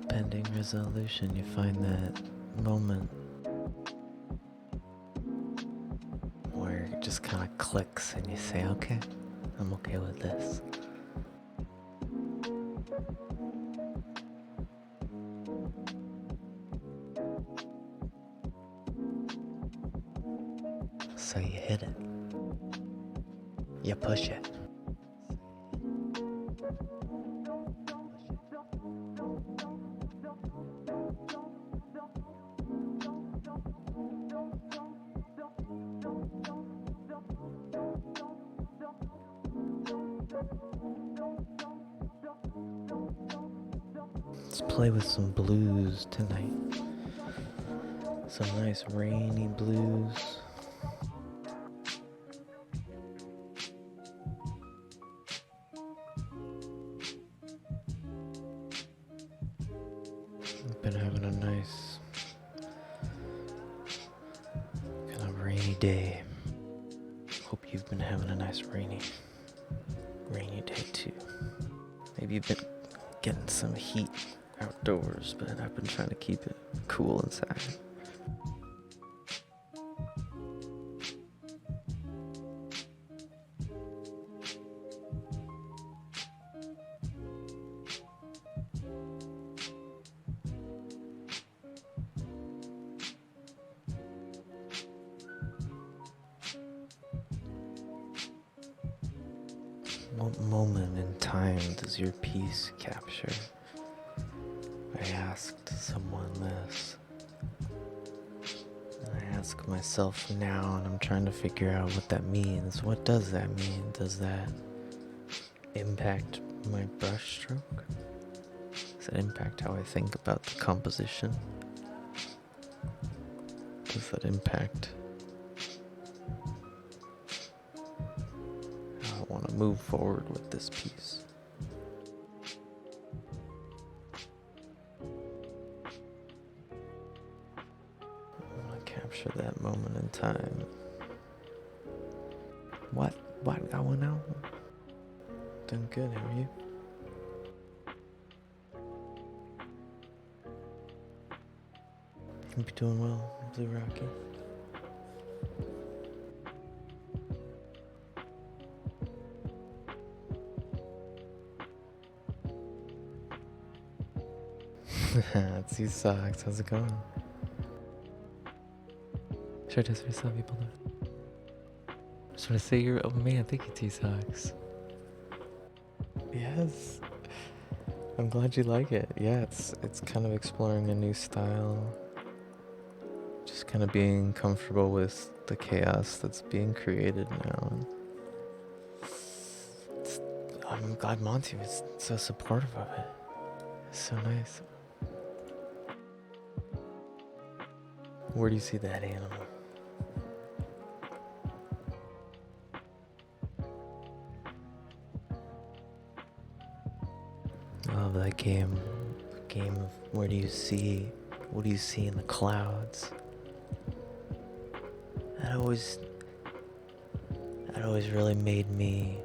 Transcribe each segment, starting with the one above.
Pending resolution, you find that moment where it just kind of clicks and you say, okay, I'm okay with this. So you hit it. You push it. Let's play with some blues tonight. Some nice rainy blues. I've been having a nice kind of rainy day. Hope you've been having a nice rainy day too. Maybe you've been getting some heat outdoors, but I've been trying to keep it cool inside. What moment in time does your piece capture? I asked someone this. And I ask myself now, and I'm trying to figure out what that means. What does that mean? Does that impact my brushstroke? Does that impact how I think about the composition? Does that impact how I want to move forward with this piece? I want to capture that moment in time. What going on? Doing good, how are you? Hope you're doing well, Blue Rocky. It's T-Socks, how's it going? Should I test yourself, people? Should I say you're, oh man, thank you, T-Socks. Yes. I'm glad you like it. Yeah, it's kind of exploring a new style. Just kind of being comfortable with the chaos that's being created now. I'm glad Monty was so supportive of it. It's so nice. Where do you see that animal? I love that game. The game of what do you see in the clouds? That always really made me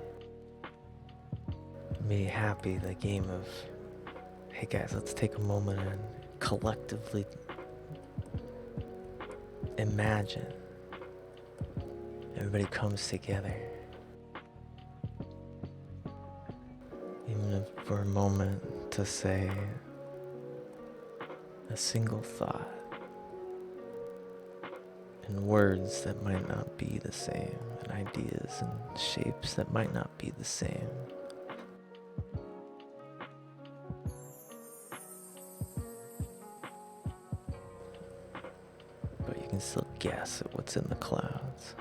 happy. The game of, hey guys, let's take a moment and collectively imagine. Everybody comes together. Even if for a moment to say a single thought in words that might not be the same, and ideas and shapes that might not be the same. But you can still guess at what's in the clouds.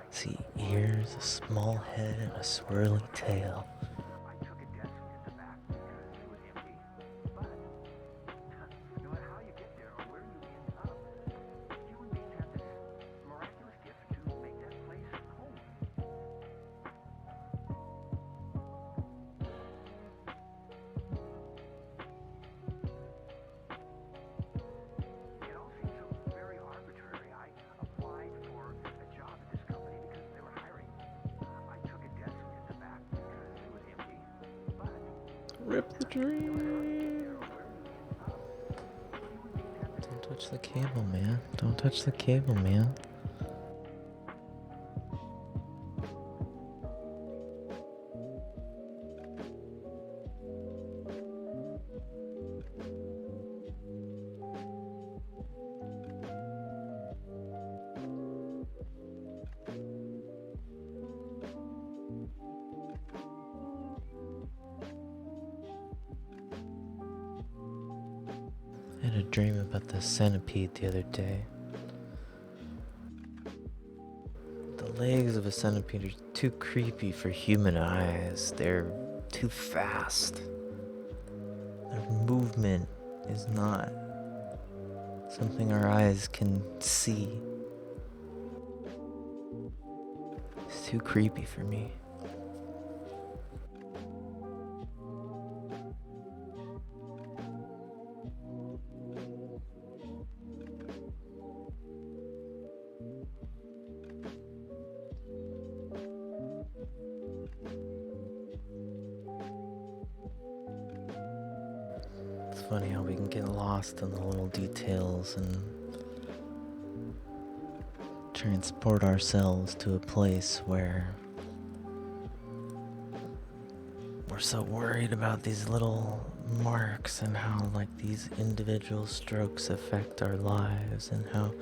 See ears, a small head, and a swirling tail. rip the dream. Don't touch the cable, man. Don't touch the cable, man. I had a dream about the centipede the other day. The legs of a centipede are too creepy for human eyes. They're too fast. Their movement is not something our eyes can see. It's too creepy for me. It's funny how we can get lost in the little details and transport ourselves to a place where we're so worried about these little marks and how like these individual strokes affect our lives and how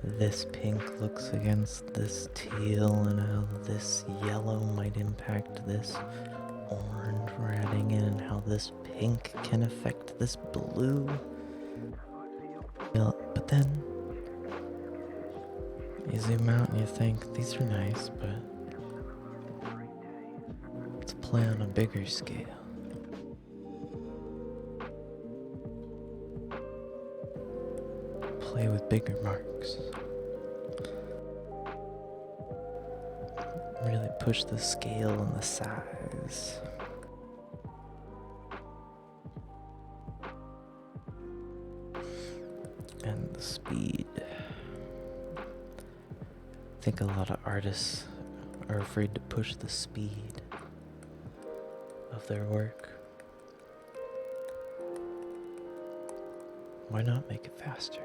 this pink looks against this teal and how this yellow might impact this orange we're adding in and how this pink can affect this blue. But then you zoom out and you think these are nice, but let's play on a bigger scale. Play with bigger marks. Really push the scale and the size. And the speed. I think a lot of artists are afraid to push the speed of their work. Why not make it faster?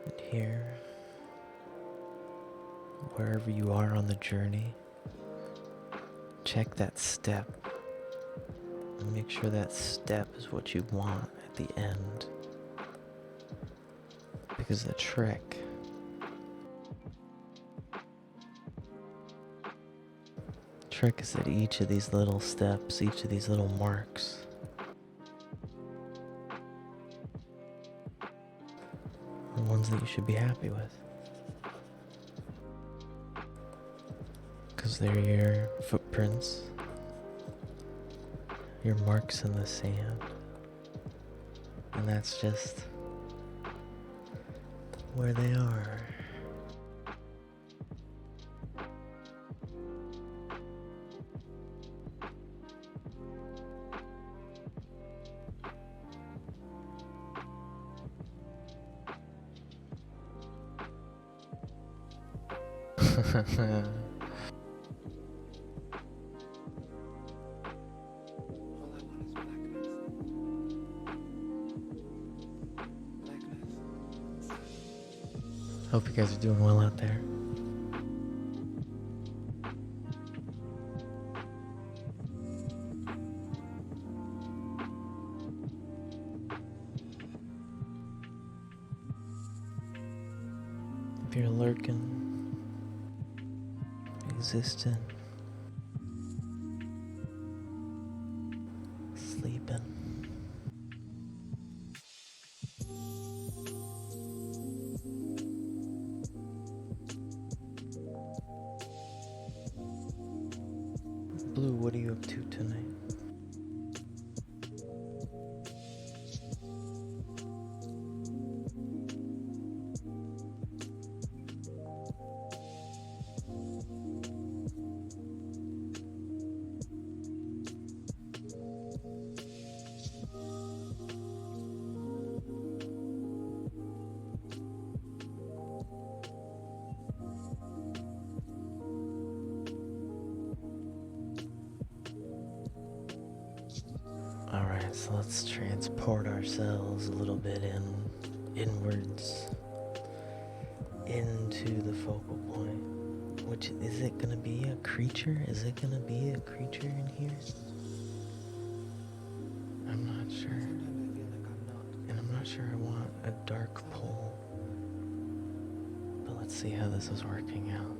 And here, wherever you are on the journey, check that step and make sure that step is what you want at the end. Because the trick is that each of these little steps, each of these little marks are ones that you should be happy with. Because they're your footprints, your marks in the sand. And that's just where they are. Hope you guys are doing well out there. If you're lurking, existing, sleeping, Blue, what are you up to tonight? So let's transport ourselves a little bit inwards into the focal point. Which, is it gonna be a creature? Is it gonna be a creature in here? I'm not sure. And I'm not sure I want a dark pole. But let's see how this is working out.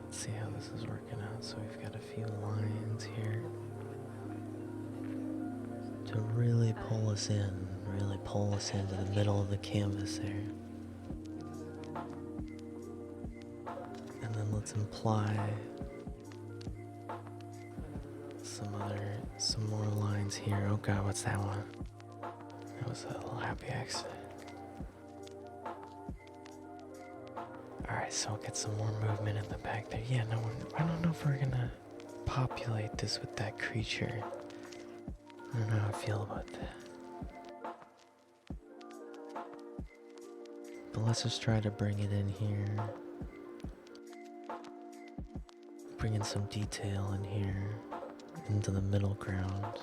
Let's see how this is working out. So we've got a few lines here to really pull us into the middle of the canvas there. And then let's imply some more lines here. Oh god, what's that one? That was a little happy accident. Alright, so we'll get some more movement in the back there. Yeah, no, I don't know if we're gonna populate this with that creature. I don't know how I feel about that. But let's just try to bring it in here. Bring in some detail in here, into the middle ground.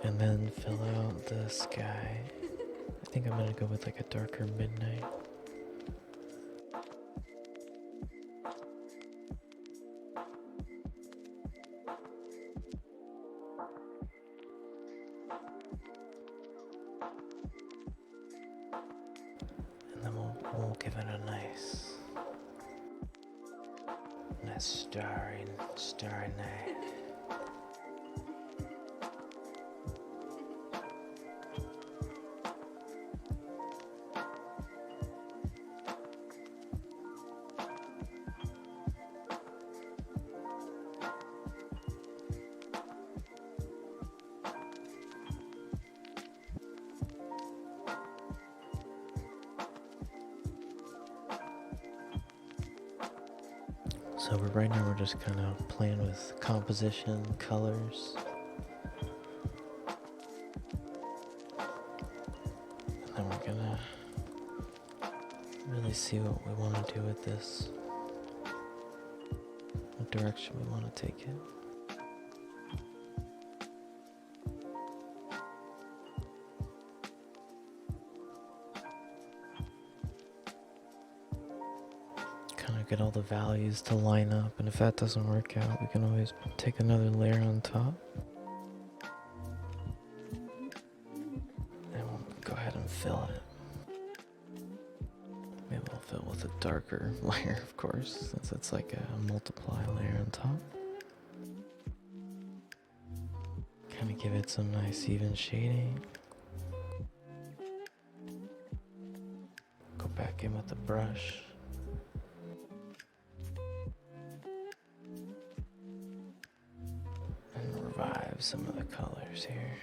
And then fill out the sky. I think I'm gonna go with like a darker midnight. And then we'll give it a nice starry night. So right now we're just kind of playing with composition, colors. And then we're gonna really see what we want to do with this. What direction we want to take it. Kind of get all the values to line up, and if that doesn't work out, we can always take another layer on top. And we'll go ahead and fill it. Maybe we'll fill with a darker layer, of course, since it's like a multiply layer on top. Kind of give it some nice even shading. Go back in with the brush. And revive some of the colors here.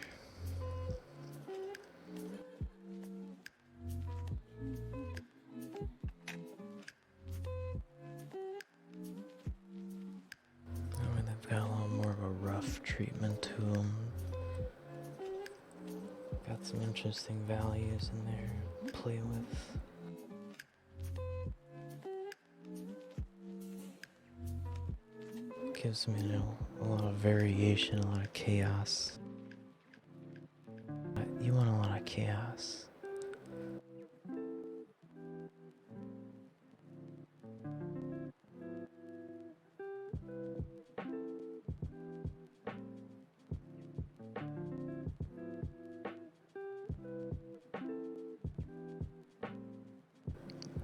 They've got a little more of a rough treatment to them. Got some interesting values in there to play with. Gives me, a lot of variation, a lot of chaos. You want a lot of chaos.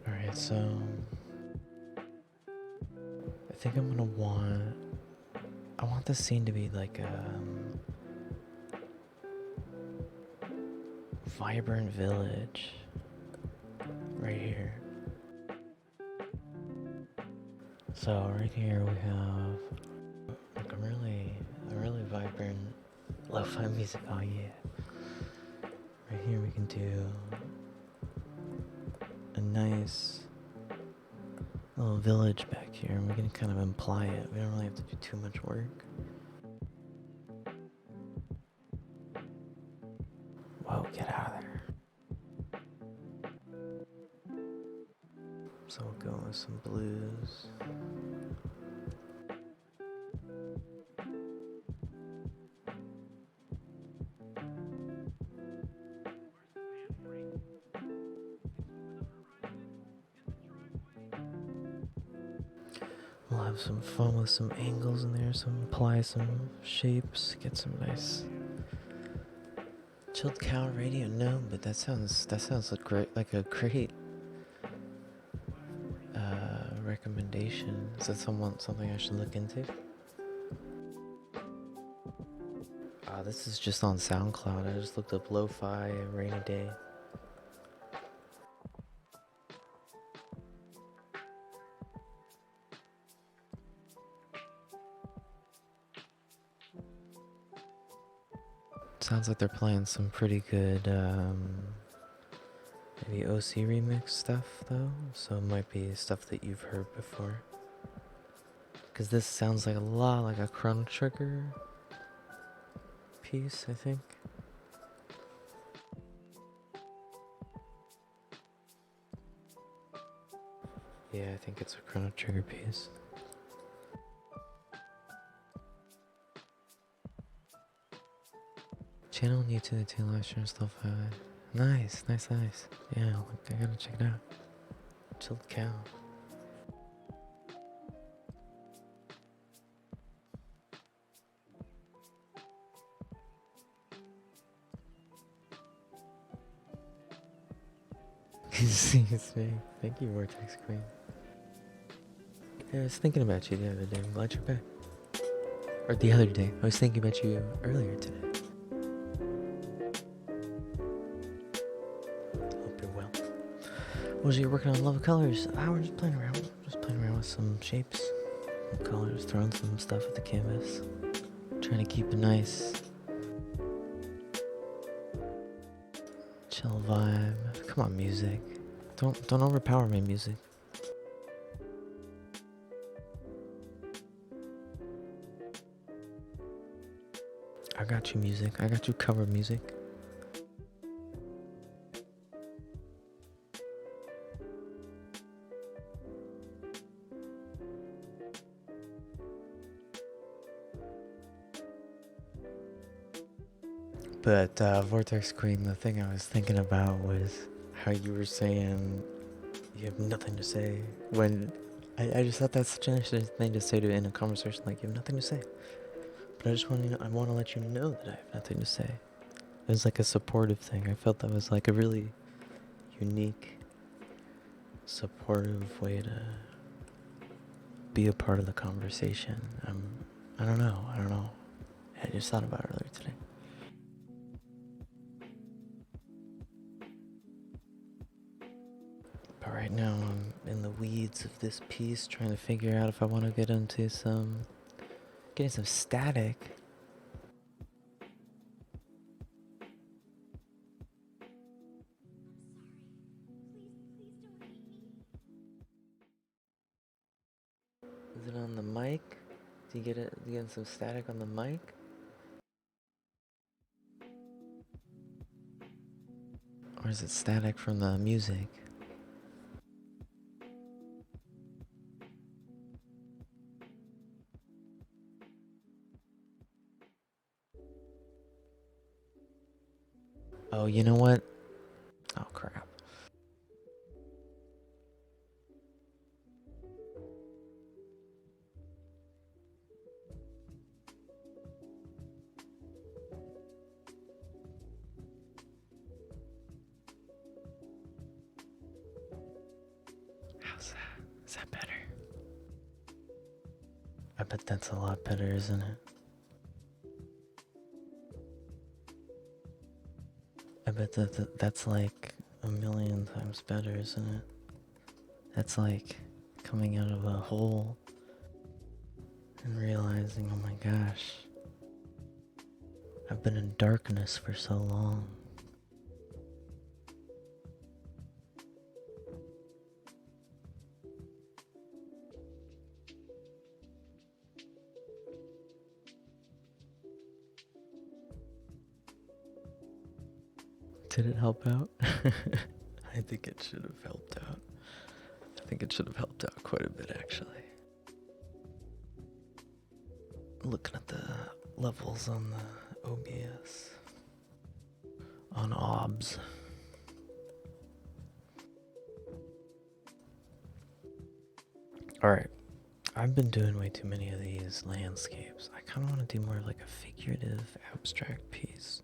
Alright, so I think I'm gonna I want this scene to be like a vibrant village right here. So right here we have like a really vibrant lo-fi music. Oh yeah. Right here we can do a nice little village back here, and we can kind of imply it. We don't really have to do too much work. Whoa, get out of there. So we'll go with some blues. have some fun with some angles in there, apply some shapes, get some nice chilled cow radio. No, but that sounds like a great recommendation. Is that something I should look into? This is just on SoundCloud. I just looked up lo-fi rainy day. Sounds like they're playing some pretty good maybe OC remix stuff though, so it might be stuff that you've heard before. Because this sounds like a lot like a Chrono Trigger piece, I think. Yeah, I think it's a Chrono Trigger piece. Channel on YouTube, the live stream stuff. Nice. Yeah, I gotta check it out. Chilled cow. Excuse me. Thank you, Vortex Queen. Yeah, I was thinking about you the other day. I'm glad you're back. Or the other day. I was thinking about you earlier today. Hope you're well. What was you working on? Love of Colors? We're just playing around. With some shapes, some colors, throwing some stuff at the canvas. Trying to keep a nice chill vibe. Come on, music. Don't overpower me, music. I got you, music. I got you covered, music. But Vortex Queen, the thing I was thinking about was how you were saying you have nothing to say. When I just thought that's such an interesting thing to say to in a conversation, like you have nothing to say. But I want to let you know that I have nothing to say. It was like a supportive thing. I felt that was like a really unique, supportive way to be a part of the conversation. I don't know. I just thought about it earlier today. But right now I'm in the weeds of this piece, trying to figure out if I want to get into getting some static. Is it on the mic? Do you get some static on the mic? Or is it static from the music? Oh, you know what? Oh, crap. How's that? Is that better? I bet that's a lot better, isn't it? I bet that's like a million times better, isn't it? That's like coming out of a hole and realizing, oh my gosh, I've been in darkness for so long. Did it help out? I think it should have helped out. I think it should have helped out quite a bit, actually. Looking at the levels on the OBS. On OBS. Alright. I've been doing way too many of these landscapes. I kind of want to do more like a figurative, abstract piece.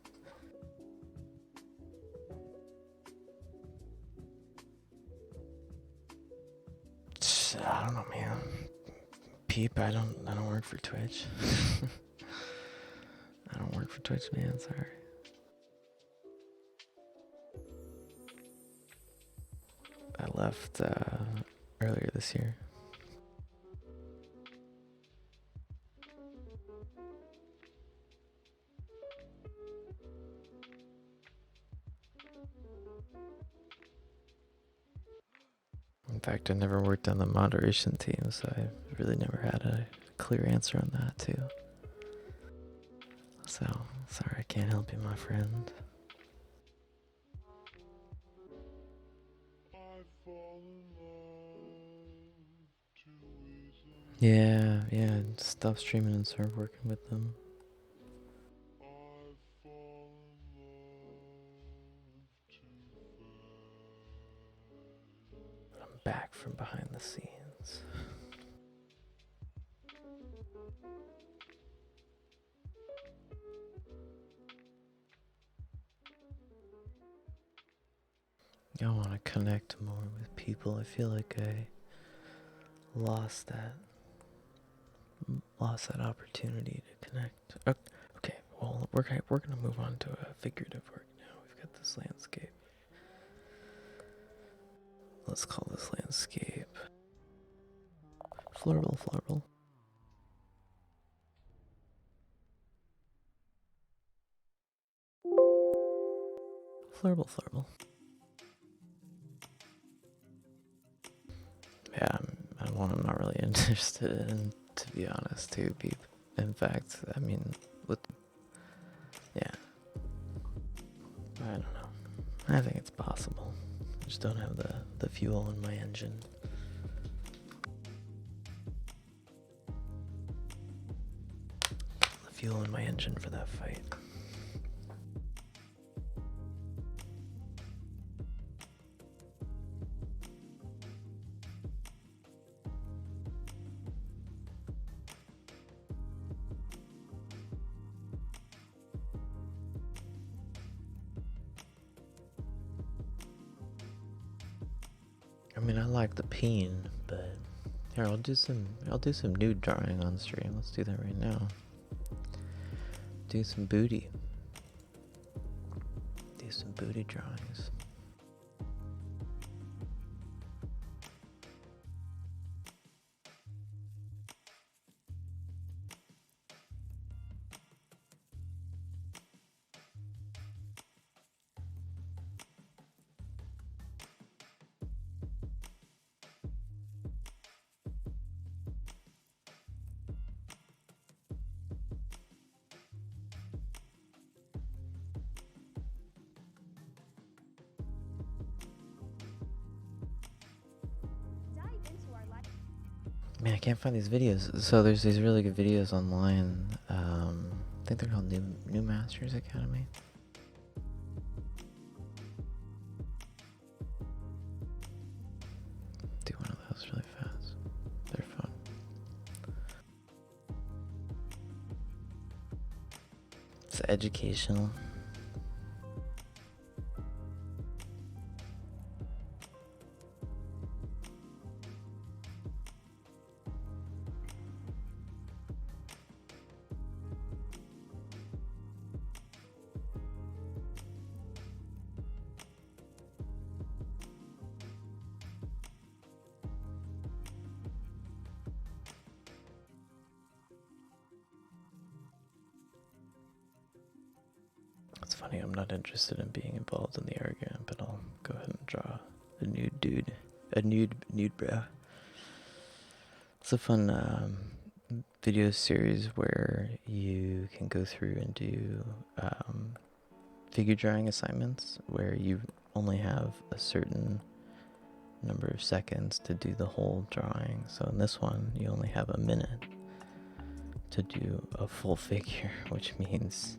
I don't know, man. Peep, I don't work for Twitch. I don't work for Twitch, man. Sorry. I left earlier this year. In fact, I never worked on the moderation team, so I really never had a clear answer on that too. So, sorry I can't help you, my friend. Yeah, stop streaming and start working with them. I'm back from behind the scenes. I want to connect more with people. I feel like I lost that opportunity to connect. Okay, well, we're gonna move on to a figurative work now. We've got this landscape. Let's call this landscape Flurble. Flurble. Yeah, I'm not really interested in, to be honest, too, Peep. In fact, I mean, yeah. I don't know. I think it's possible. I just don't have the fuel in my engine. The fuel in my engine for that fight. I mean, I like the peen, but here I'll do some nude drawing on stream. Let's do that right now. Do some booty. Do some booty drawings. Man, I can't find these videos. So there's these really good videos online. I think they're called New Masters Academy. Do one of those really fast. They're fun. It's educational. It's funny, I'm not interested in being involved in the argument, but I'll go ahead and draw a nude dude. A nude bro. It's a fun video series where you can go through and do figure drawing assignments where you only have a certain number of seconds to do the whole drawing. So in this one, you only have a minute to do a full figure, which means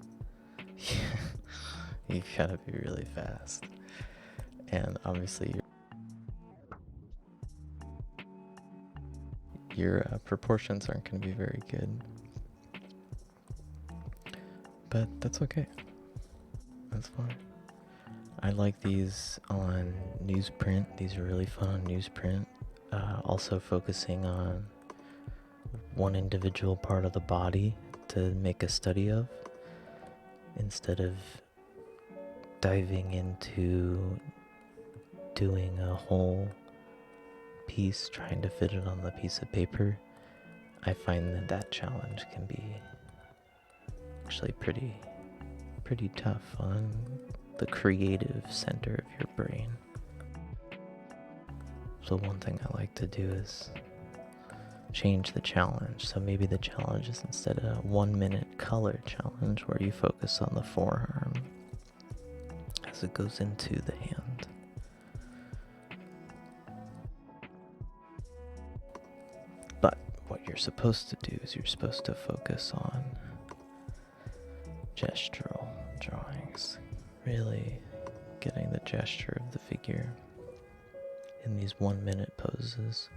you gotta be really fast. And obviously your proportions aren't going to be very good. But that's okay. That's fine. I like these on newsprint. These are really fun on newsprint. Also focusing on one individual part of the body to make a study of, instead of diving into doing a whole piece, trying to fit it on the piece of paper. I find that challenge can be actually pretty tough on the creative center of your brain. So one thing I like to do is change the challenge. So maybe the challenge is instead of a 1 minute color challenge where you focus on the forearm as it goes into the hand. But what you're supposed to do is you're supposed to focus on gestural drawings, really getting the gesture of the figure in these 1 minute poses.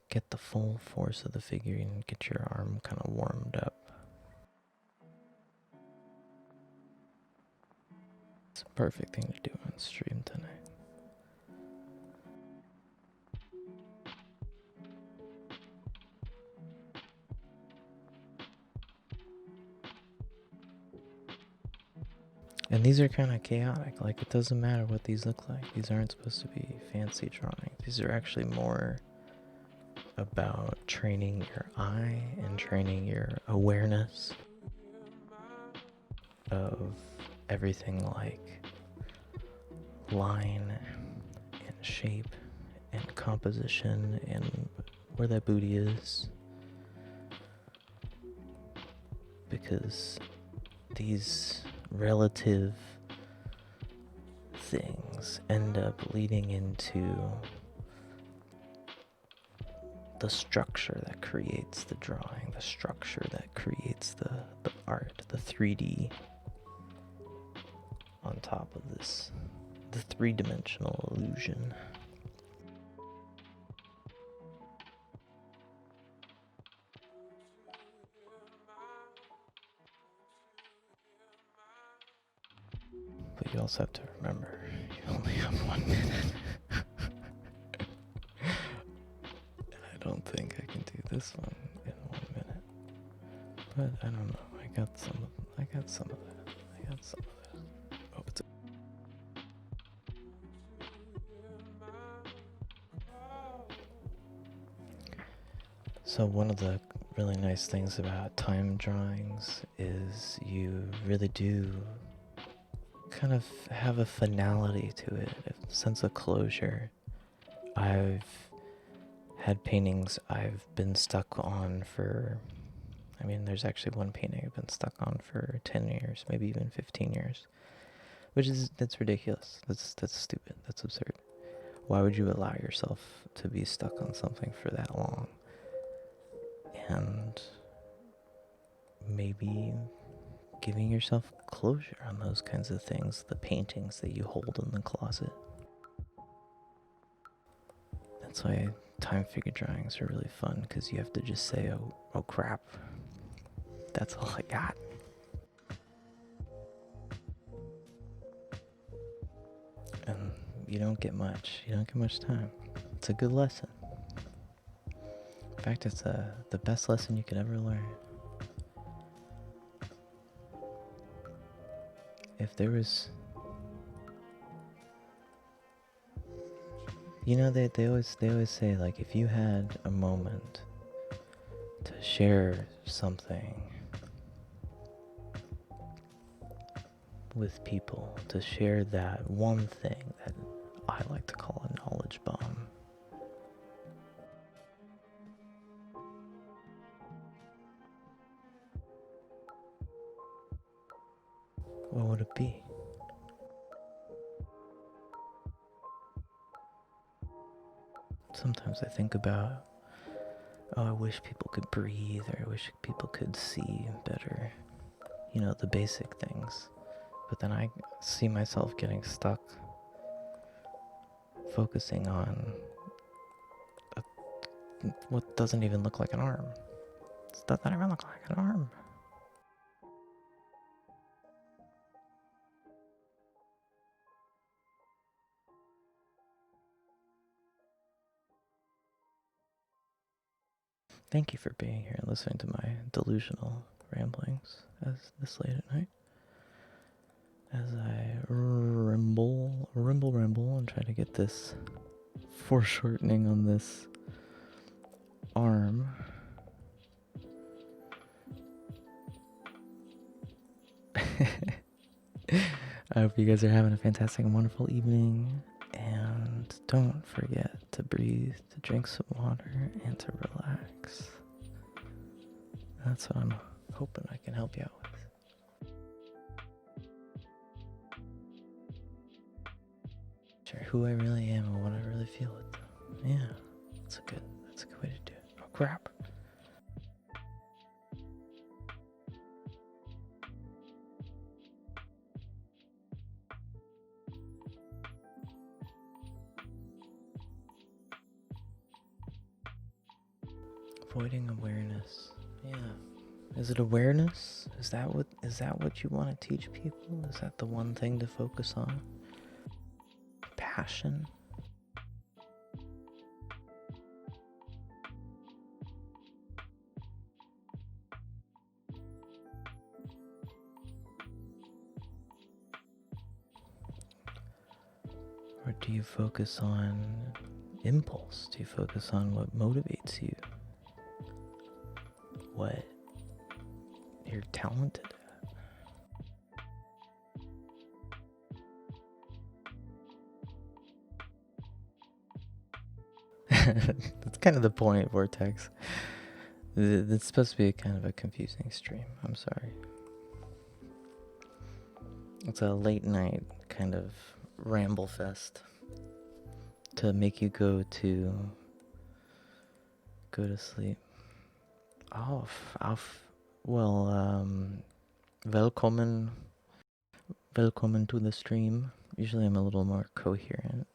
Get the full force of the figure and get your arm kind of warmed up. It's a perfect thing to do on stream tonight. And these are kind of chaotic. Like, it doesn't matter what these look like. These aren't supposed to be fancy drawings. These are actually more about training your eye and training your awareness of everything like line and shape and composition and where that booty is. Because these relative things end up leading into the structure that creates the drawing, the structure that creates the art, the 3D on top of this, the three-dimensional illusion. But you also have to remember, you only have 1 minute. I don't think I can do this one in 1 minute. But I don't know. I got some of that. Oh, it's So one of the really nice things about time drawings is you really do kind of have a finality to it, a sense of closure. I've had paintings I've been stuck on for, there's actually one painting I've been stuck on for 10 years, maybe even 15 years, that's ridiculous. That's stupid. That's absurd. Why would you allow yourself to be stuck on something for that long? And maybe giving yourself closure on those kinds of things, the paintings that you hold in the closet. That's why time figure drawings are really fun, because you have to just say, oh crap, that's all I got. And you don't get much time. It's a good lesson. In fact, it's the best lesson you could ever learn. If there was, they always say, like, if you had a moment to share something with people, to share that one thing that I like to call a knowledge bomb, what would it be? Sometimes I think about, I wish people could breathe, or I wish people could see better. The basic things. but then I see myself getting stuck focusing on what doesn't even look like an arm. It doesn't even look like an arm. Thank you for being here and listening to my delusional ramblings as this late at night. As I ramble, and try to get this foreshortening on this arm. I hope you guys are having a fantastic and wonderful evening. And don't forget to breathe, to drink some water, and to relax. That's what I'm hoping I can help you out with. Share who I really am and what I really feel with them. Yeah, that's a good way to do it. Oh crap. Avoiding awareness. Yeah. Is it awareness? Is that what you want to teach people? Is that the one thing to focus on? Passion? Or do you focus on impulse? Do you focus on what motivates you? What you're talented at? That's kind of the point, Vortex. It's supposed to be kind of a confusing stream. I'm sorry. It's a late night kind of ramble fest to make you go to sleep. Welcome to the stream. Usually I'm a little more coherent,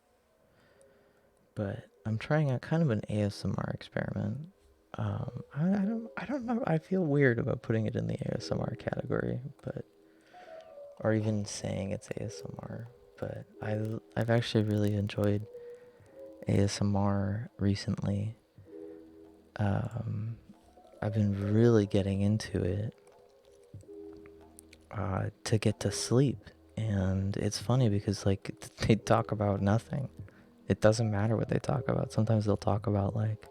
but I'm trying out kind of an ASMR experiment. I don't know. I feel weird about putting it in the ASMR category, or even saying it's ASMR. But I've actually really enjoyed ASMR recently. I've been really getting into it to get to sleep, and it's funny because like they talk about nothing. It doesn't matter what they talk about. Sometimes they'll talk about like,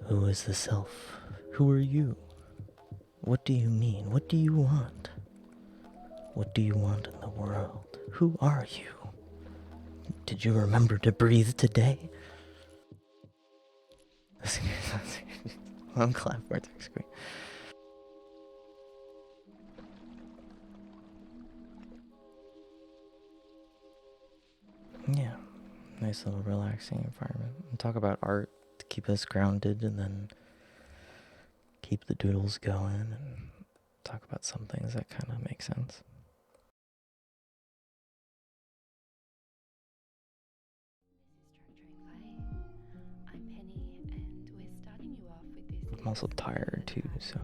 who is the self? Who are you? What do you mean? What do you want? What do you want in the world? Who are you? Did you remember to breathe today? I'm glad Vortex screen. Yeah, nice little relaxing environment. And talk about art to keep us grounded, and then keep the doodles going, and talk about some things that kind of make sense. I'm also tired too, so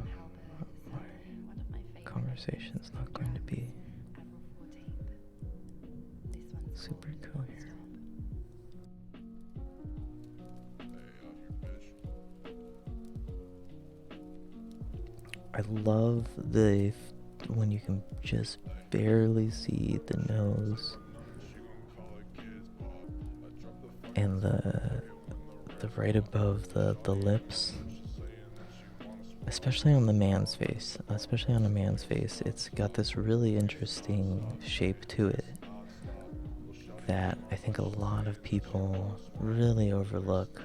my conversation's not going to be super coherent. I love when you can just barely see the nose and the right above the lips, especially on a man's face. It's got this really interesting shape to it that I think a lot of people really overlook.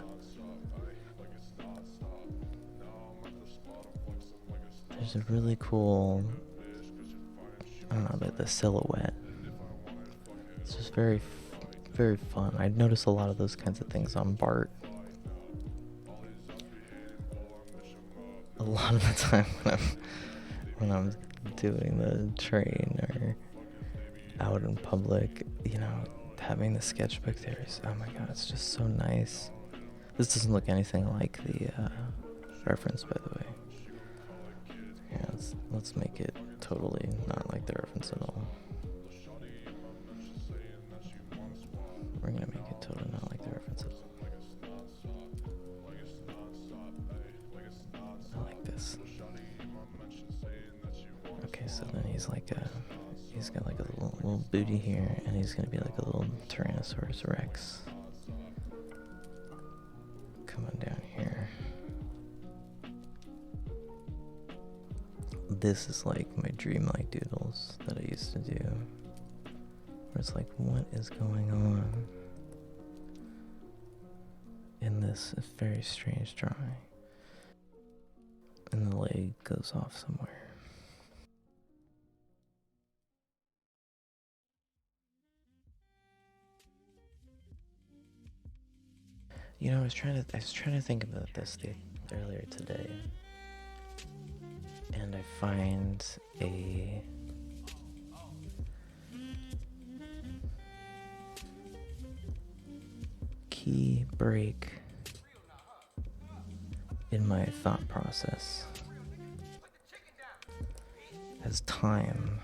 There's a really cool, I don't know, the silhouette. It's just very, very fun. I notice a lot of those kinds of things on Bart. A lot of the time when I'm doing the train or out in public, you know, having the sketchbook there is, oh my god, it's just so nice. This doesn't look anything like the reference, by the way. Yeah, let's make it totally not like the reference at all. We're gonna make it totally not like the reference at all. I like this. Okay, so then he's got like a little booty here, and he's gonna be like a little Tyrannosaurus Rex. Come on down here. This is like my dreamlike doodles that I used to do. Where it's like, what is going on in this very strange drawing? And the leg goes off somewhere. You know, I was trying to think about this earlier today, and I find a key break in my thought process as time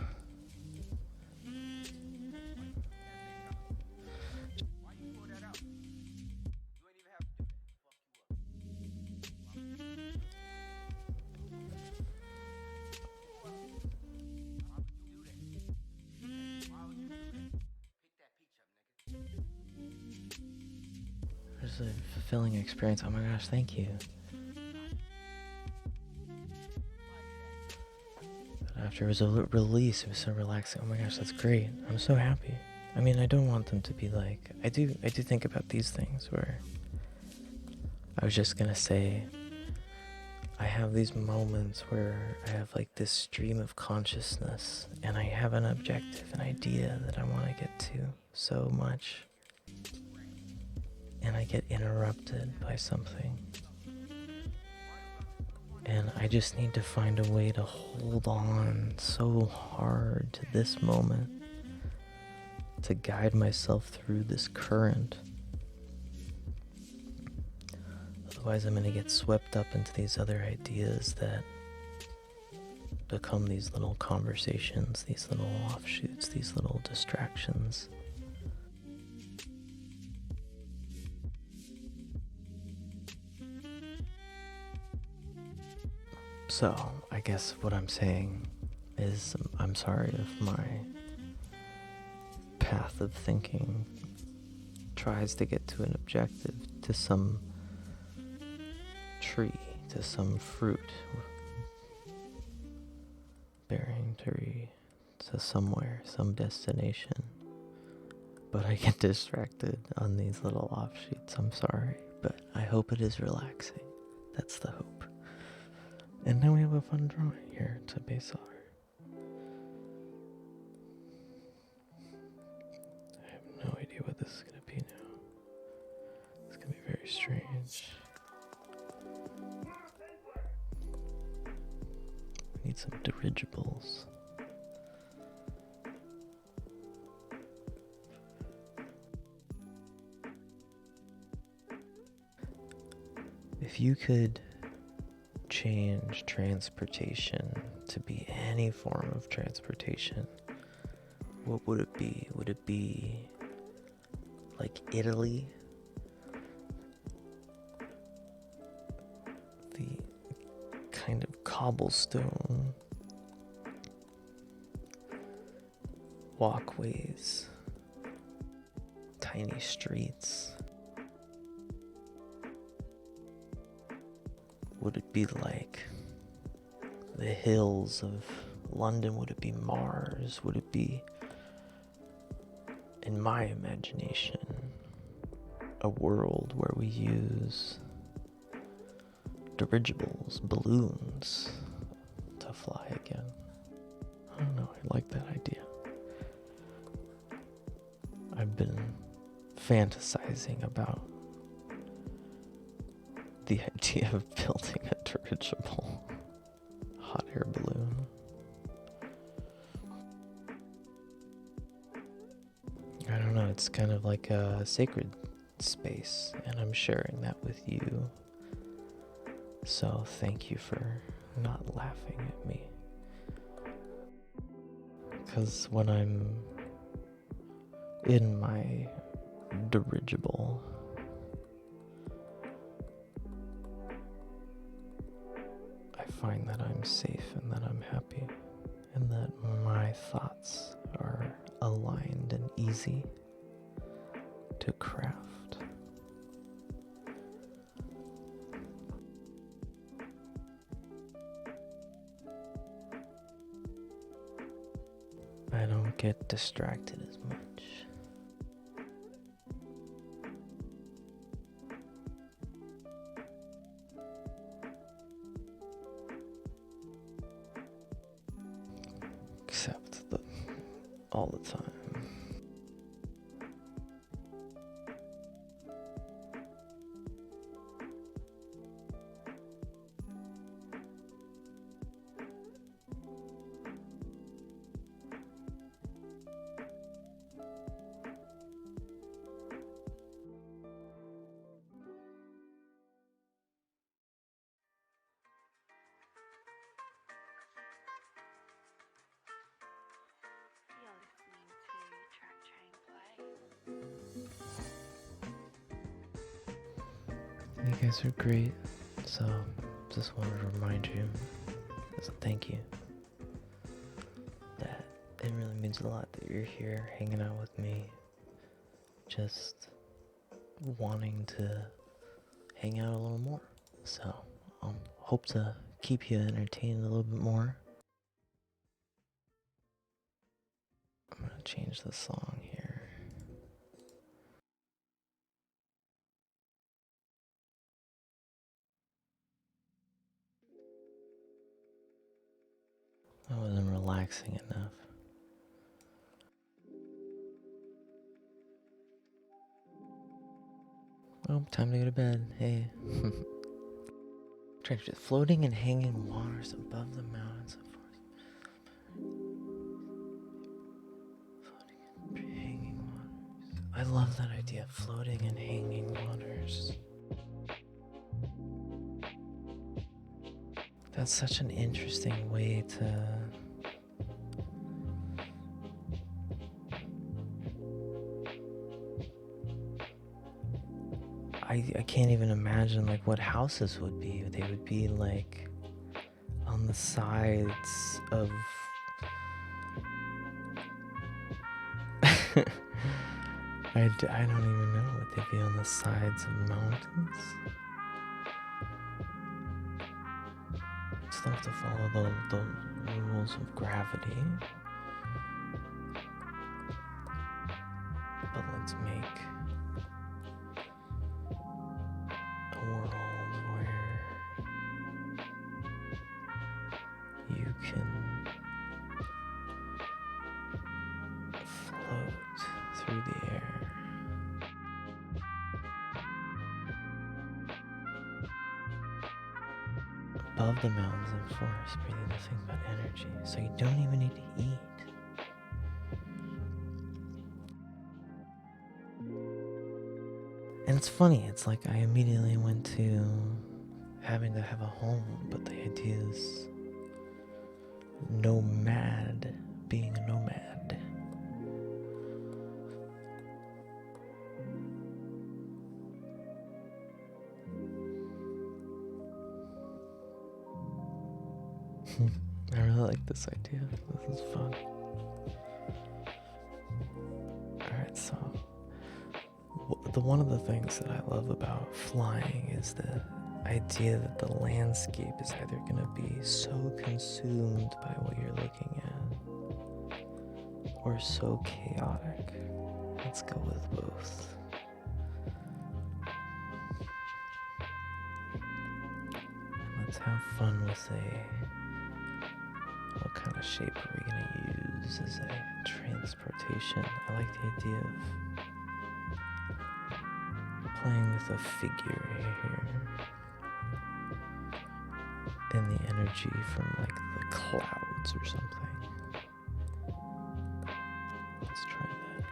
was a fulfilling experience. Oh my gosh, thank you. But after it was a release, it was so relaxing. Oh my gosh, that's great. I'm so happy. I mean, I don't want them to be like, I do think about these things where I was just gonna say, I have these moments where I have like this stream of consciousness, and I have an objective, an idea that I want to get to so much, and I get interrupted by something, and I just need to find a way to hold on so hard to this moment, to guide myself through this current. Otherwise, I'm going to get swept up into these other ideas that become these little conversations, these little offshoots, these little distractions. So, I guess what I'm saying is I'm sorry if my path of thinking tries to get to an objective, to some tree, to some fruit bearing tree, to somewhere, some destination. But I get distracted on these little offshoots. I'm sorry, but I hope it is relaxing. That's the hope. And now we have a fun drawing here to base on. I have no idea what this is going to be now. It's going to be very strange. We need some dirigibles. If you could change transportation to be any form of transportation, what would it be? Would it be like Italy? The kind of cobblestone walkways, tiny streets. Would it be like the hills of London? Would it be Mars? Would it be, in my imagination, a world where we use dirigibles, balloons, to fly again? I don't know, I like that idea. I've been fantasizing about the idea of building a dirigible hot air balloon. it's kind of like a sacred space, and I'm sharing that with you. So thank you for not laughing at me. Because when I'm in my dirigible, I find that I'm safe and that I'm happy and that my thoughts are aligned and easy to craft. I don't get distracted as much. Except all the time. You guys are great, so just wanted to remind you as a thank you that it really means a lot that you're here hanging out with me, just wanting to hang out a little more. So hope to keep you entertained a little bit more. I'm gonna change the song here. I wasn't relaxing enough. Oh, time to go to bed. Hey. Floating and hanging waters above the mountains and forests. Floating and hanging waters. I love that idea. Floating and hanging waters. That's such an interesting way to I can't even imagine like what houses would be. They would be like on the sides of I don't even know. Would they be on the sides of mountains? Still have to follow the rules of gravity. But let's make a world where you can float through the air. Above the mountains and forests, breathing nothing but energy, so you don't even need to eat. And it's funny, it's like I immediately went to having to have a home, but the idea is nomad, being a nomad. I really like this idea. This is fun. Alright, so one of the things that I love about flying is the idea that the landscape is either going to be so consumed by what you're looking at or so chaotic. Let's go with both. Let's have fun with what kind of shape are we going to use as a transportation? I like the idea of playing with a figure here and the energy from like the clouds or something. Let's try that.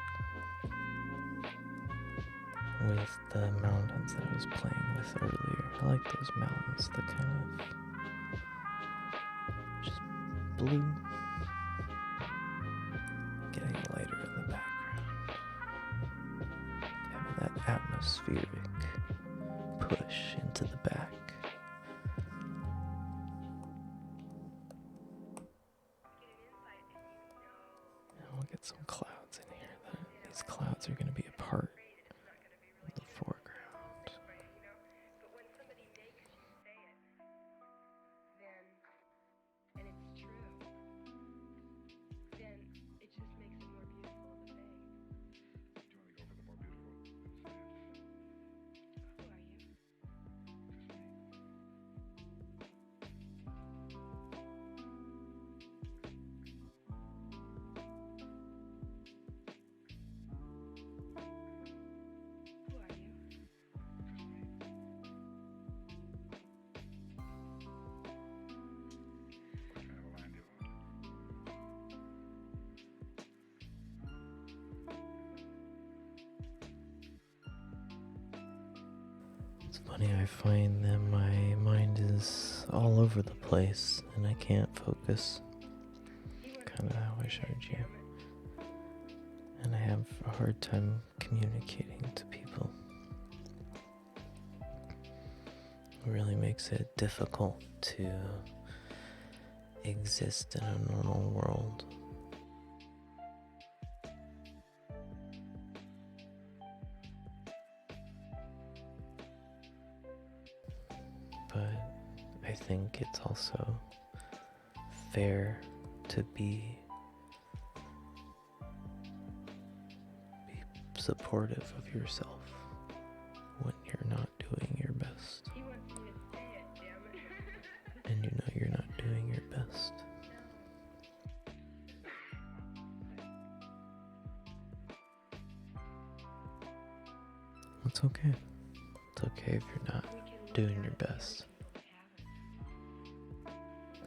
with the mountains that I was playing with earlier. I like those mountains, the kind of just blue, getting lighter in the background, having that atmospheric push into the back. And we'll get some clouds in here. These clouds are going to be a part of the foreground. It's funny, I find that my mind is all over the place and I can't focus. Kind of how I showed you. And I have a hard time communicating to people. It really makes it difficult to exist in a normal world. But I think it's also fair to be supportive of yourself when you're not doing your best. And you know you're not doing your best. It's okay. It's okay if you're not doing your best.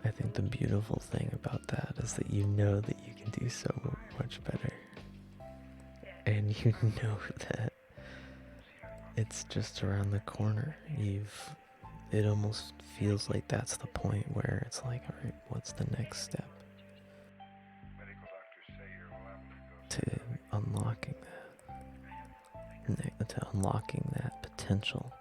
I think the beautiful thing about that is that you know that you can do so much better. And you know that it's just around the corner. It almost feels like that's the point where it's like, alright, what's the next step? To unlocking that potential.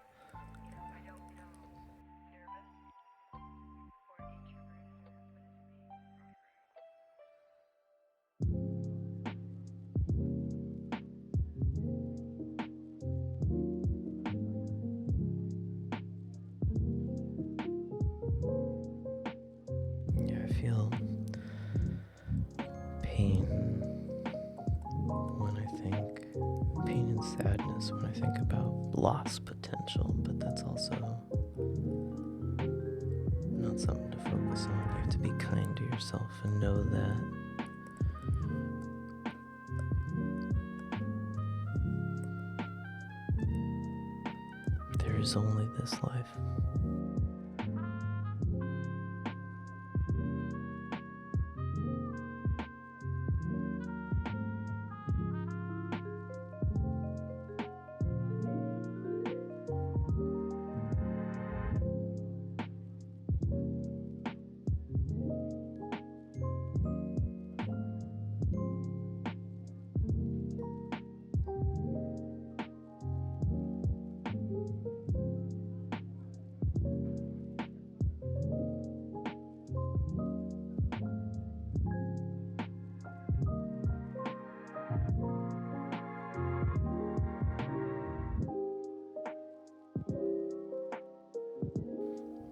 Yeah, I feel pain and sadness when I think about lost potential, but that's also not something to focus on. You have to be kind to yourself and know that there is only this life.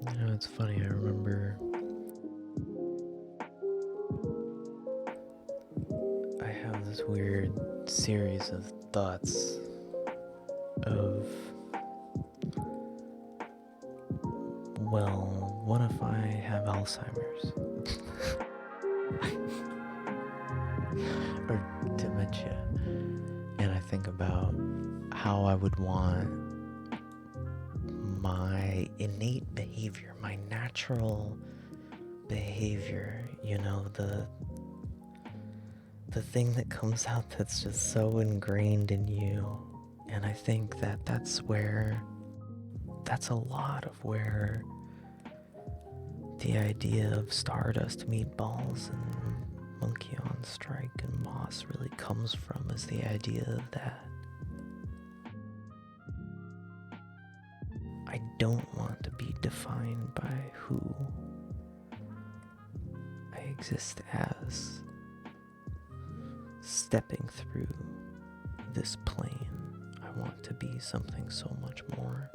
You know, it's funny, I remember I have this weird series of thoughts of, well, what if I have Alzheimer's? Or dementia. And I think about how I would want my innate behavior, my natural behavior, you know, the thing that comes out that's just so ingrained in you And I think that that's a lot of where the idea of Stardust Meatballs and Monkey on Strike and Moss really comes from, is the idea of that I don't want to be defined by who I exist as, stepping through this plane. I want to be something so much more.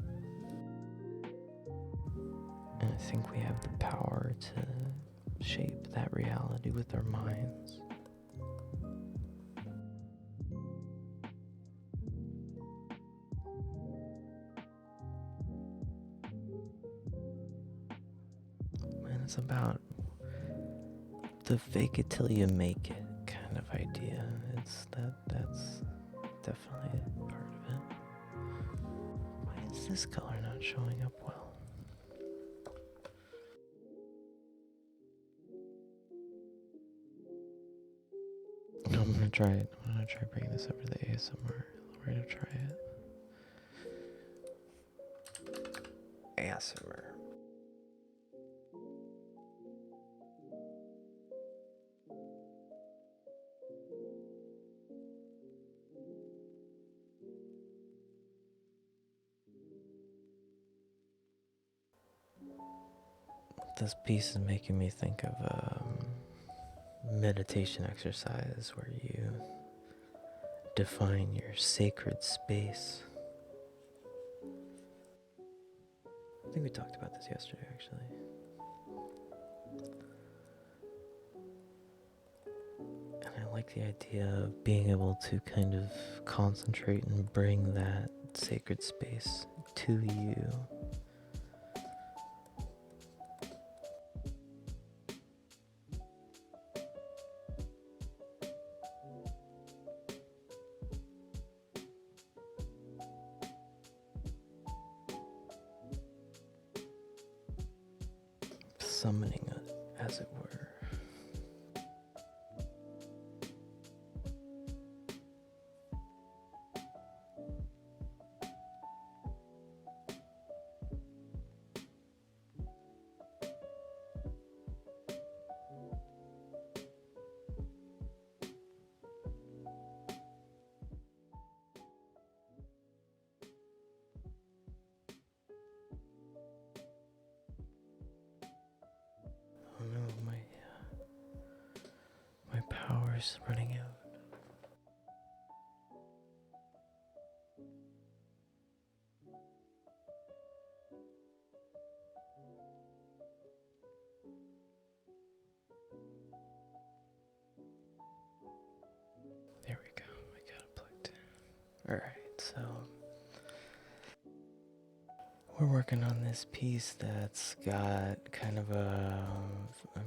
And I think we have the power to shape that reality with our minds. And it's about the fake it till you make it kind of idea. That's definitely a part of it. Why is this color not showing up well? No, I'm gonna try it. I'm gonna try bringing this over to the ASMR. We're gonna try it. ASMR. This piece is making me think of a meditation exercise where you define your sacred space. I think we talked about this yesterday, actually. And I like the idea of being able to kind of concentrate and bring that sacred space to you. Summoning it, as it were. Oh no, my power's running out. There we go. I got it plugged in. Alright, so we're working on this piece that's got kind of a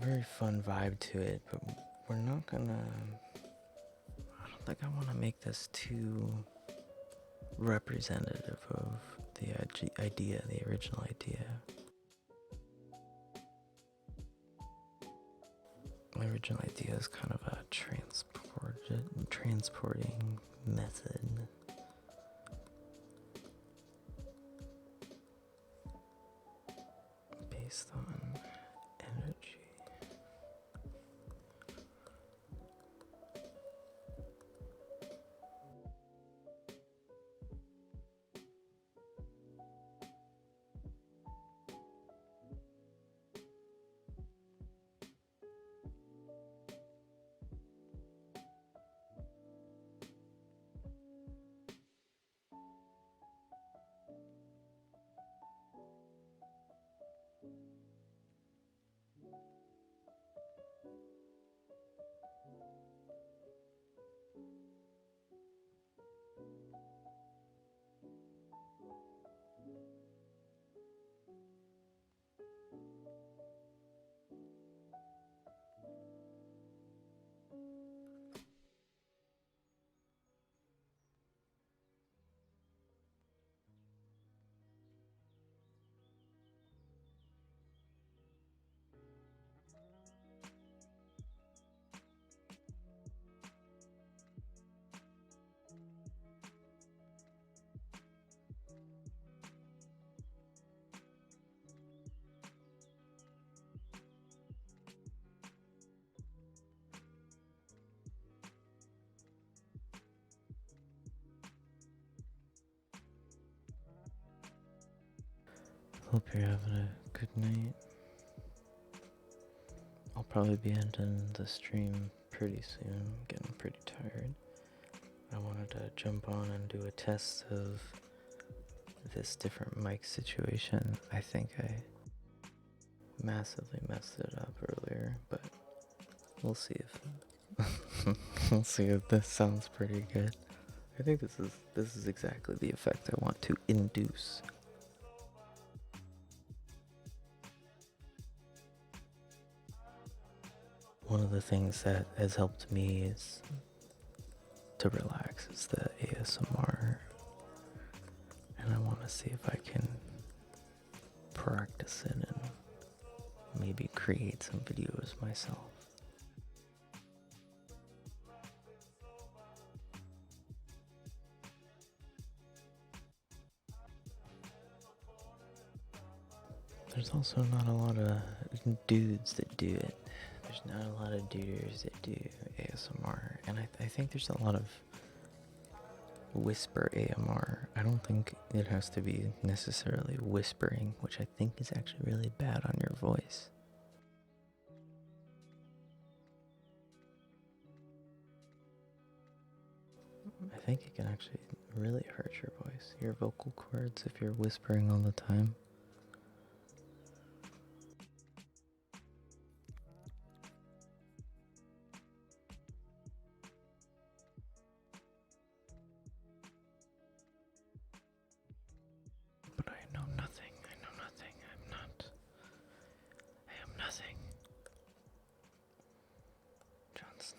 very fun vibe to it, but we're not gonna. I don't think I want to make this too representative of the idea, the original idea. My original idea is kind of a transporting method. Based on energy. Hope you're having a good night. I'll probably be ending the stream pretty soon. I'm getting pretty tired. I wanted to jump on and do a test of this different mic situation. I think I massively messed it up earlier, but we'll see if we'll see if this sounds pretty good. I think this is exactly the effect I want to induce. One of the things that has helped me is to relax is the ASMR, and I want to see if I can practice it and maybe create some videos myself. There's also not a lot of dudes that do it. There's not a lot of duders that do ASMR, and I think there's a lot of whisper AMR. I don't think it has to be necessarily whispering, which I think is actually really bad on your voice. I think it can actually really hurt your voice, your vocal cords, if you're whispering all the time. But I know nothing. I know nothing. I'm not. I am nothing. Jon Snow.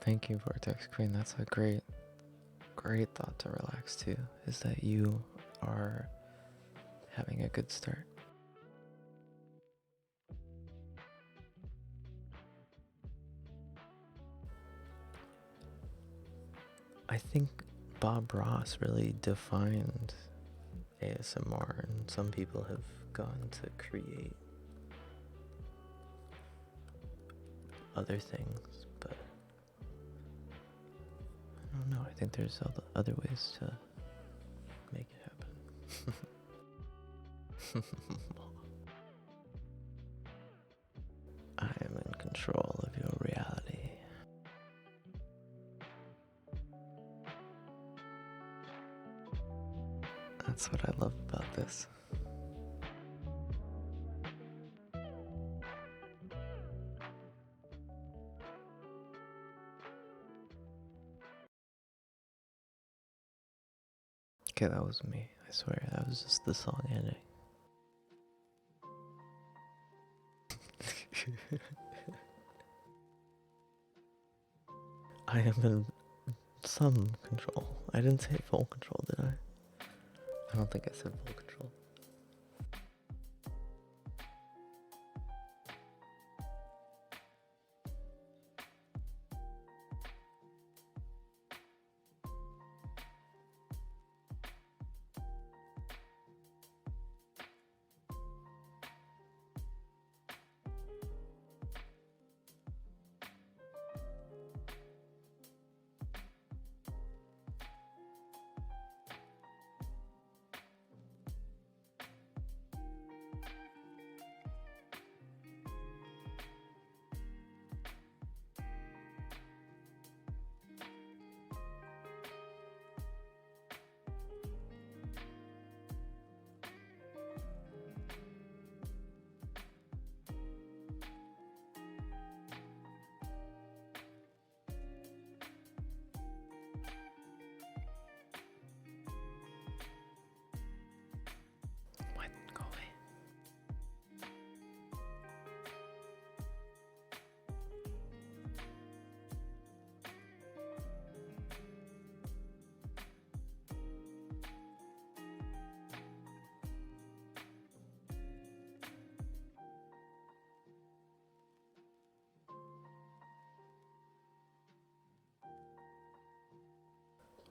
Thank you, Vortex Queen. That's a great thought to relax to, is that you are having a good start. I think Bob Ross really defined ASMR, and some people have gone to create other things, but I don't know. I think there's other ways to make it happen. I am in control of your reality. That's what I love about this. Okay, that was me. I swear, that was just the song ending. I am in some control. I didn't say full control, did I? I don't think I said full control. What? Go away.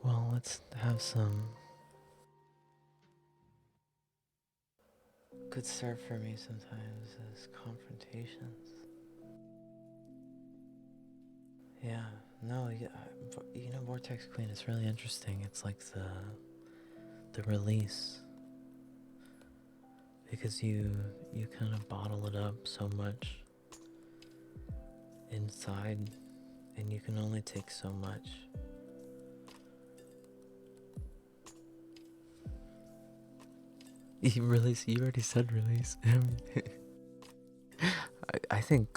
Well, let's have some could serve for me sometimes as confrontations. Yeah, no, yeah, Vortex Queen is really interesting. It's like the release, because you kind of bottle it up so much inside, and you can only take so much. You already said release. I think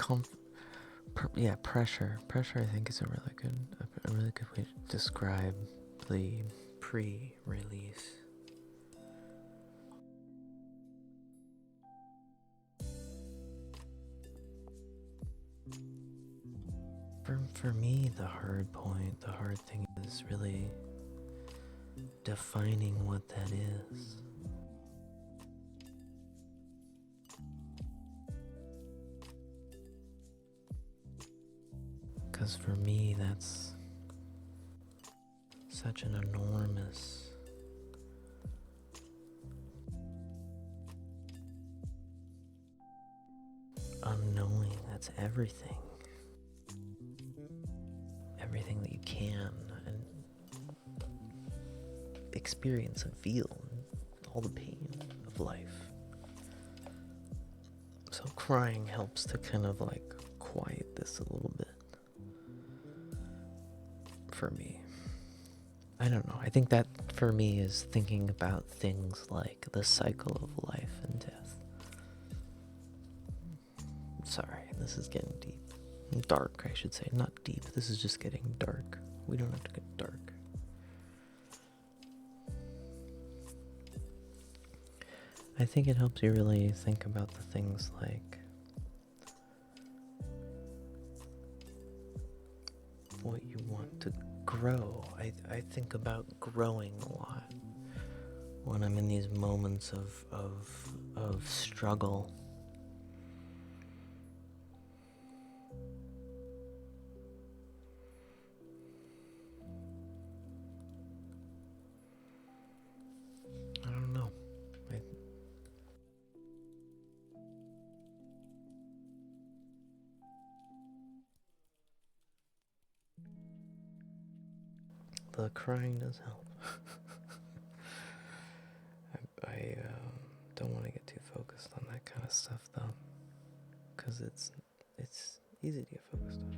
pressure. Pressure, I think, is a really good way to describe the pre-release. For me, the hard thing is really defining what that is. Because for me, that's such an enormous unknowing. That's everything. Everything that you can and experience and feel, and all the pain of life. So crying helps to kind of like quiet this a little bit. For me, I don't know. I think that for me is thinking about things like the cycle of life and death. Sorry, this is getting deep. Dark, I should say. Not deep. This is just getting dark. We don't have to get dark. I think it helps you really think about the things like what you want to grow. I think about growing a lot when I'm in these moments of struggle. I don't know. The crying does help. I don't want to get too focused on that kind of stuff though, because it's easy to get focused on.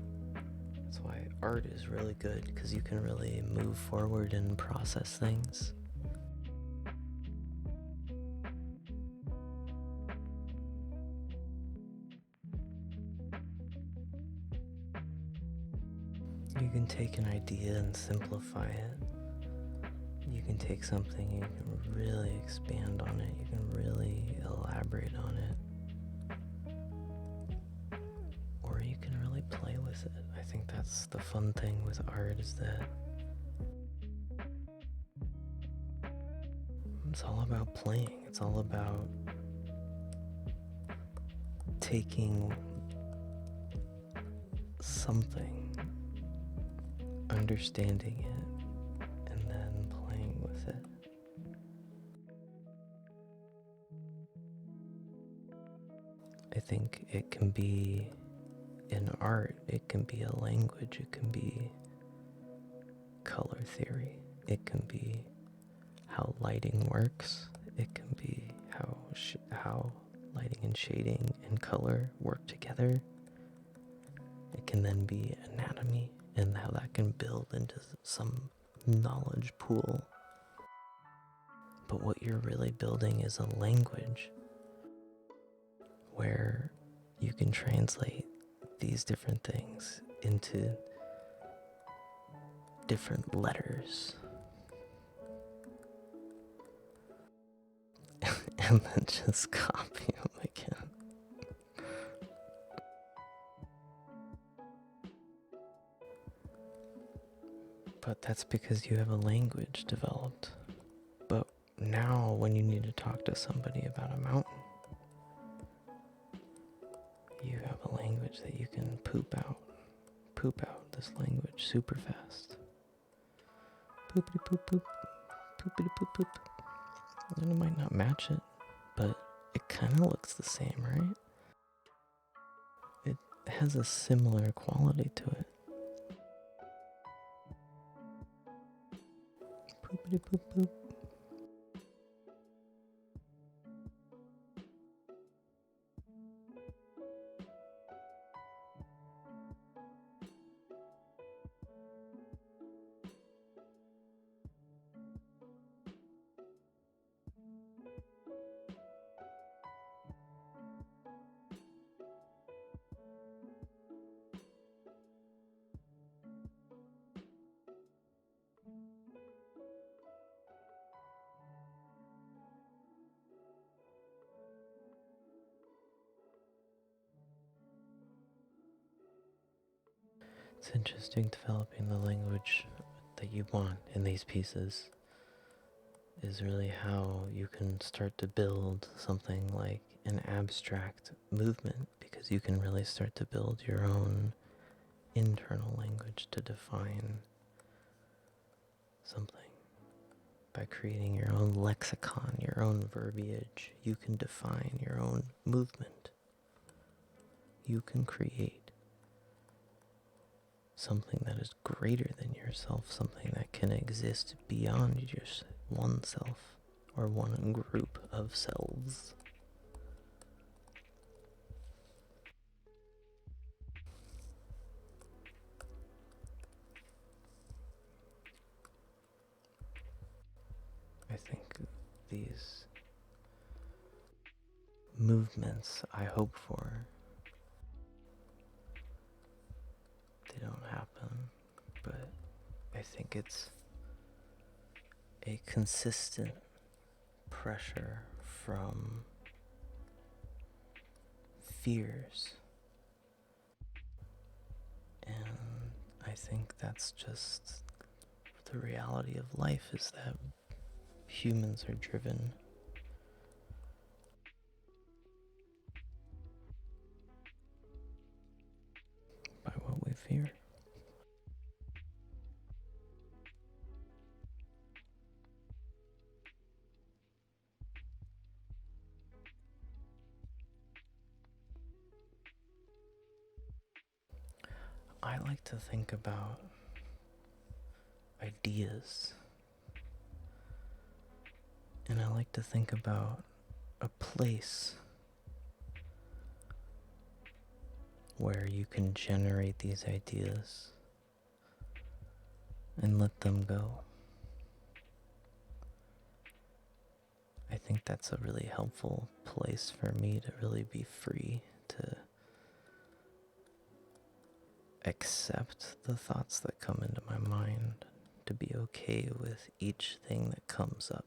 That's why art is really good, because you can really move forward and process things. You can take an idea and simplify it. You can take something, you can really expand on it, you can really elaborate on it. Or you can really play with it. I think that's the fun thing with art, is that it's all about playing. It's all about taking something, understanding it, and then playing with it. I think it can be in art, it can be a language, it can be color theory, it can be how lighting works, it can be how lighting and shading and color work together. It can then be anatomy and how that can build into some knowledge pool. But what you're really building is a language where you can translate these different things into different letters. And then just copy them again. But that's because you have a language developed. But now when you need to talk to somebody about a mountain, you have a language that you can poop out this language super fast. Poopity poop poop, poopity poop poop. And it might not match it, but It kind of looks the same, right? It has a similar quality to it. Poopity poop poop. It's interesting developing the language that you want in these pieces is really how you can start to build something like an abstract movement, because you can really start to build your own internal language to define something. By creating your own lexicon, your own verbiage, you can define your own movement. You can create something that is greater than yourself, something that can exist beyond your one self or one group of selves. I think these movements I hope for, they don't happen, but I think it's a consistent pressure from fears. And I think that's just the reality of life, is that humans are driven by what we fear. I like to think about ideas, and I like to think about a place where you can generate these ideas and let them go. I think that's a really helpful place for me to really be free to accept the thoughts that come into my mind, to be okay with each thing that comes up,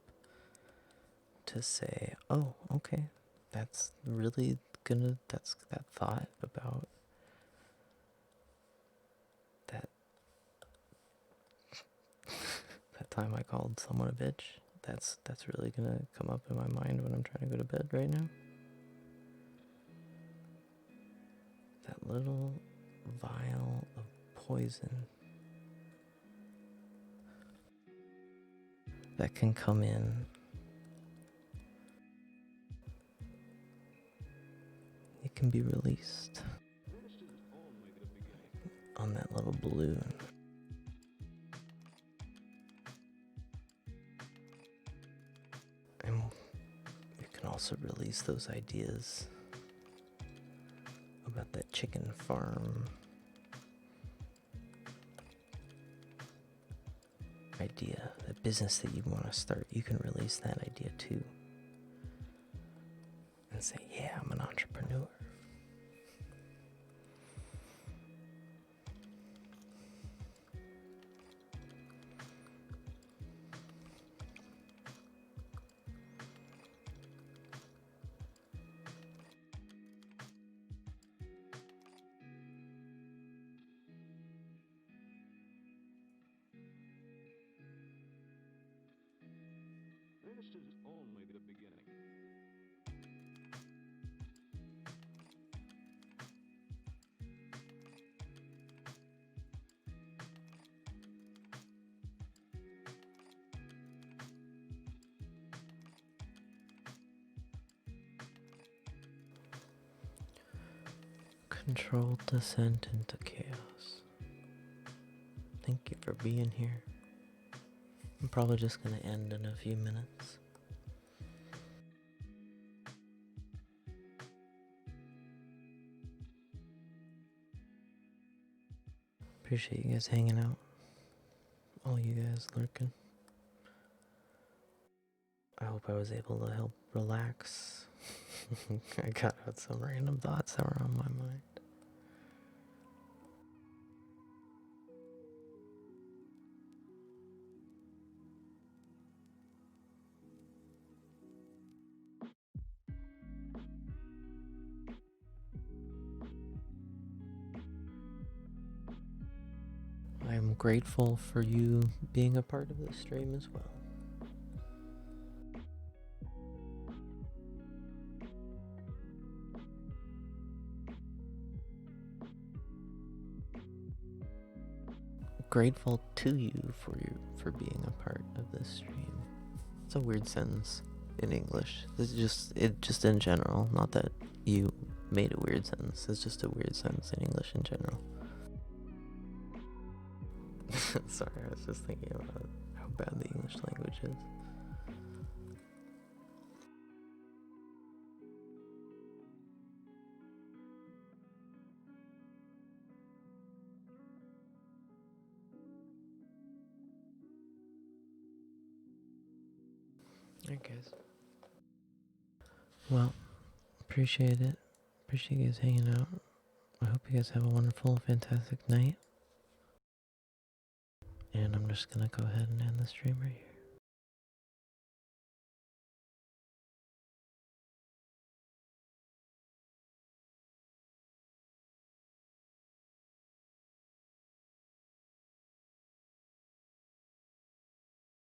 to say, oh, okay, that's really that's that thought about that that time I called someone a bitch. That's really gonna come up in my mind when I'm trying to go to bed right now. That little vial of poison that can come in. It can be released on that little balloon. And you can also release those ideas about that chicken farm idea, the business that you want to start. You can release that idea too and say, yeah, I'm an entrepreneur. This is only the beginning. Controlled descent into chaos. Thank you for being here. I'm probably just gonna end in a few minutes. Appreciate you guys hanging out. All you guys lurking. I hope I was able to help relax. I got out some random thoughts that were on my mind. I am grateful for you being a part of this stream as well. Grateful to you for being a part of this stream. It's a weird sentence in English. It just in general, not that you made a weird sentence. It's just a weird sentence in English in general. Sorry, I was just thinking about how bad the English language is. Alright guys. Well, appreciate it. Appreciate you guys hanging out. I hope you guys have a wonderful, fantastic night. And I'm just gonna go ahead and end the stream right here.